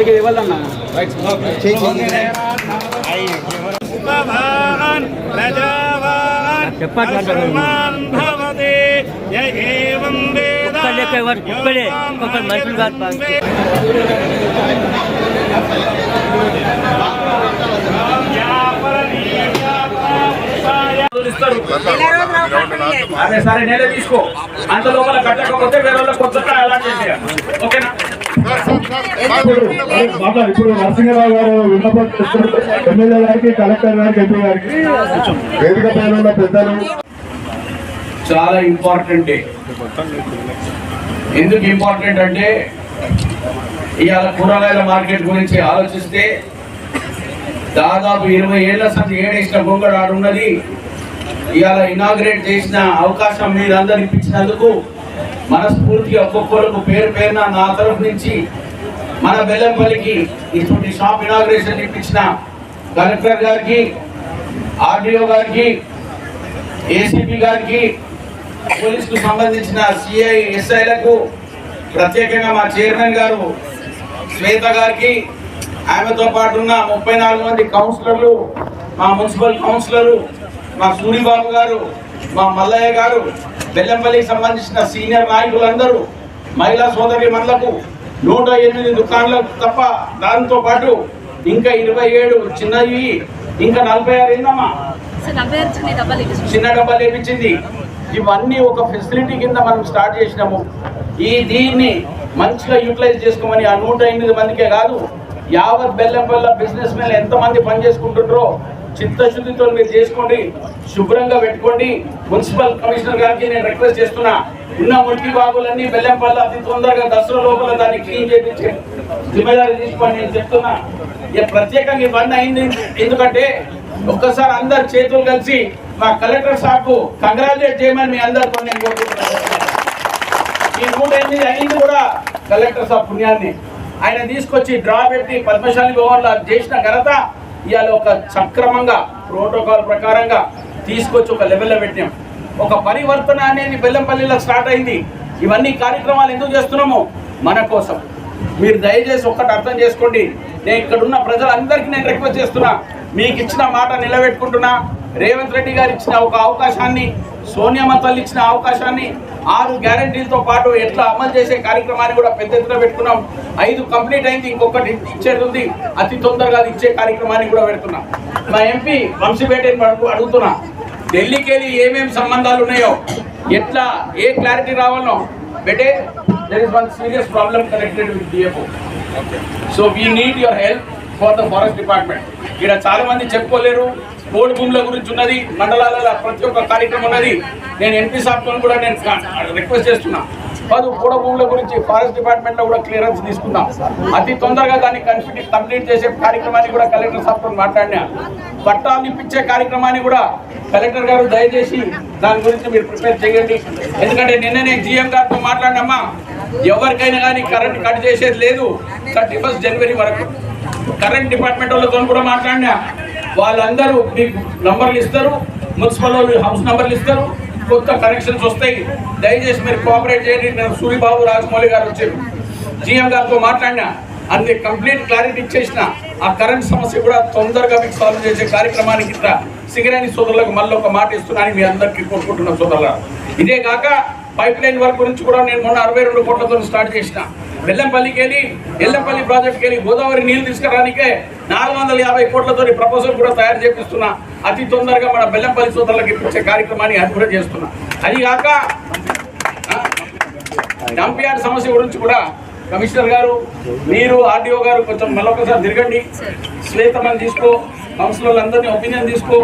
ఇక్కడికి ఇవ్వాలన్నా మనుషులు కాదు అదే సరే నేనే తీసుకో అంత లోపల కట్టకపోతే వేరే వాళ్ళకి కొత్త అలాట్ చేసేయాలి ఓకేనా. ఇప్పుడు నరసింహరావు గారు విన్నపం ఎమ్మెల్యే గారికి కలెక్టర్ గారికి ఎంపీ గారికి వేదిక పైన ఉన్న పెద్దలు చాలా ఇంపార్టెంట్ డే. ఎందుకు ఇంపార్టెంట్ అంటే ఇవాళ కూరగాయల మార్కెట్ గురించి ఆలోచిస్తే దాదాపు 20 ఏళ్ల సంది ఏడేసిన గొంగడు ఆడున్నది. ఇవాళ ఇనాగ్రేట్ చేసిన అవకాశం మీరందరూ ఇప్పించినందుకు మనస్ఫూర్తిగా ఒక్కొక్కరికి పేరు పేరున నా తరఫు నుంచి మన బెల్లంపల్లికి ఇటువంటి షాప్ ఇనాగ్రేషన్ ఇప్పించిన కలెక్టర్ గారికి, ఆర్డీఓ గారికి, ఏసీపీ గారికి, పోలీసుకు సంబంధించిన సిఐ ఎస్ఐలకు, ప్రత్యేకంగా మా చైర్మన్ గారు శ్వేత గారికి, ఆమెతో పాటు ఉన్న 34 మంది కౌన్సిలర్లు, మా మున్సిపల్ కౌన్సిలరు, మా సూరిబాబు గారు, మా మల్లయ్య గారు, బెల్లంపల్లికి సంబంధించిన సీనియర్ నాయకులందరూ, మహిళా సోదరి మనులకు 108 దుకాణాలకు తప్ప దాంతో పాటు ఇంకా 27 చిన్నవి, ఇంకా 46 ఏందమ్మా చిన్న డబ్బాలు వేయించింది. ఇవన్నీ ఒక ఫెసిలిటీ కింద మనం స్టార్ట్ చేసినాము. దీన్ని మంచిగా యూటిలైజ్ చేసుకోమని ఆ 108 మందికే కాదు, యావత్ బెల్లంపల్లి బిజినెస్ మెన్ ఎంతమంది పని చేసుకుంటుండ్రో చిత్తశుద్ధితో మీరు చేసుకోండి, శుభ్రంగా పెట్టుకోండి. మున్సిపల్ కమిషనర్ గారికి నేను రిక్వెస్ట్ చేస్తున్నా, ఉన్న మురికి బాగులన్నీ బెల్లంపల్లి అతి తొందరగా దసరా లోపల దాన్ని క్లీన్ చేయించే జిమ్మేదారి తీసుకోండి నేను చెప్తున్నా. ఇక ప్రత్యేకంగా ఇవన్నీ అయింది ఎందుకంటే ఒక్కసారి అందరు చేతులు కలిసి మా కలెక్టర్ సార్కు కంగ్రాచులేట్ చేయమని మీ అందరితో నేను కోరుకుంటున్నాను. ఈ 108 అయింది కూడా కలెక్టర్ సార్ పుణ్యాన్ని. ఆయన తీసుకొచ్చి డ్రా పెట్టి పద్మశాలి భవన్లో చేసిన ఘనత ఇవాళ ఒక సక్రమంగా ప్రోటోకాల్ ప్రకారంగా తీసుకొచ్చి ఒక లెవెల్లో పెట్టాం. ఒక పరివర్తన అనేది బెల్లంపల్లిలో స్టార్ట్ అయింది. ఇవన్నీ కార్యక్రమాలు ఎందుకు చేస్తున్నాము? మన కోసం. మీరు దయచేసి ఒక్కటి అర్థం చేసుకోండి. నేను ఇక్కడ ఉన్న ప్రజలందరికీ నేను రిక్వెస్ట్ చేస్తున్నా, మీకు ఇచ్చిన మాట నిలబెట్టుకుంటున్నా. రేవంత్ రెడ్డి గారు ఇచ్చిన ఒక అవకాశాన్ని, సోనియమ్మ తల్లి ఇచ్చిన అవకాశాన్ని, 6 గ్యారంటీలతో పాటు ఎట్లా అమలు చేసే కార్యక్రమాన్ని కూడా పెద్ద ఎత్తున పెట్టుకున్నాం. 5 కంప్లీట్ అయింది, ఇంకొకటి ఇచ్చేది ఉంది. అతి తొందరగా ఇచ్చే కార్యక్రమాన్ని కూడా పెడుతున్నాం. మా ఎంపీ వంశీపేటని అడుగుతున్నా, ఢిల్లీకి వెళ్ళి ఏమేమి సంబంధాలు ఉన్నాయో, ఎట్లా ఏ క్లారిటీ రావాలో బెటే. There is one serious problem connected with DFO. So we need your help for the forest department. ఇక్కడ చాలా మంది చెప్పుకోలేరు. కోడి భూముల గురించి ఉన్నది, మండలాలలో ప్రతి ఒక్క కార్యక్రమం ఉన్నది. నేను ఎంపీ సాబ్తో కూడా నేను రిక్వెస్ట్ చేస్తున్నా, కోడి భూముల గురించి ఫారెస్ట్ డిపార్ట్మెంట్లో కూడా క్లియరెన్స్ తీసుకుందాం. అతి తొందరగా దాన్ని కంప్లీట్ చేసే కార్యక్రమాన్ని కూడా కలెక్టర్ సాబ్తో మాట్లాడినా. పట్టాలు ఇప్పించే కార్యక్రమాన్ని కూడా కలెక్టర్ గారు దయచేసి దాని గురించి మీరు ప్రిపేర్ చేయండి. ఎందుకంటే నిన్ననే జీఎం గారితో మాట్లాడినమ్మా, ఎవరికైనా కానీ కరెంట్ కట్ చేసేది లేదు 31 జనవరి వరకు. కరెంట్ డిపార్ట్మెంట్ వాళ్ళతో కూడా మాట్లాడినా, వాళ్ళందరూ మీకు నంబర్లు ఇస్తారు, మున్సిపల్ వాళ్ళు హౌస్ నంబర్లు ఇస్తారు, కొత్త కనెక్షన్స్ వస్తాయి. దయచేసి మీరు కోఆపరేట్ చేయండి. నేను సూరిబాబు రాజమౌళి గారు వచ్చారు, జీఎం గారితో మాట్లాడినా, అన్ని కంప్లీట్ క్లారిటీ ఇచ్చేసిన. ఆ కరెంట్ సమస్య కూడా తొందరగా మీకు సాల్వ్ చేసే కార్యక్రమానికి సింగరేణి సోదరులకు మళ్ళీ ఒక మాట ఇస్తున్నాను మీ అందరికీ కోరుకుంటున్నాం సోదరులు. ఇదే కాక పైప్ లైన్ వర్క్ గురించి కూడా నేను మొన్న 62 కోట్లతో స్టార్ట్ చేసిన. బెల్లంపల్లికి వెళ్ళి ఎల్లంపల్లి ప్రాజెక్ట్కి వెళ్ళి గోదావరి నీళ్లు తీసుకురానికే 450 కోట్లతో ప్రపోజల్ కూడా తయారు చేపిస్తున్నా. అతి తొందరగా మన బెల్లంపల్లి సోదరులకు ఇప్పించే కార్యక్రమాన్ని అభివృద్ధి చేస్తున్నా. అది కాక డంప్ యార్డ్ సమస్య గురించి కూడా కమిషనర్ గారు, మీరు ఆర్డీఓ గారు కొంచెం మళ్ళొకసారి తిరగండి. శ్వేతమని తీసుకో, కౌన్సిలర్లు అందరినీ ఒపీనియన్ తీసుకో,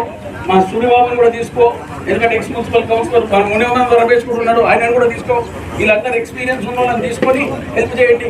మా సూర్యబాబుని కూడా తీసుకో. ఎందుకంటే ఎక్స్ మున్సిపల్ కౌన్సిలర్ మునివనంద రమేష్ కూడా ఉన్నాడు, ఆయనను కూడా తీసుకో. వీళ్ళందరూ ఎక్స్పీరియన్స్ ఉన్న వాళ్ళని తీసుకొని హెల్ప్ చేయండి.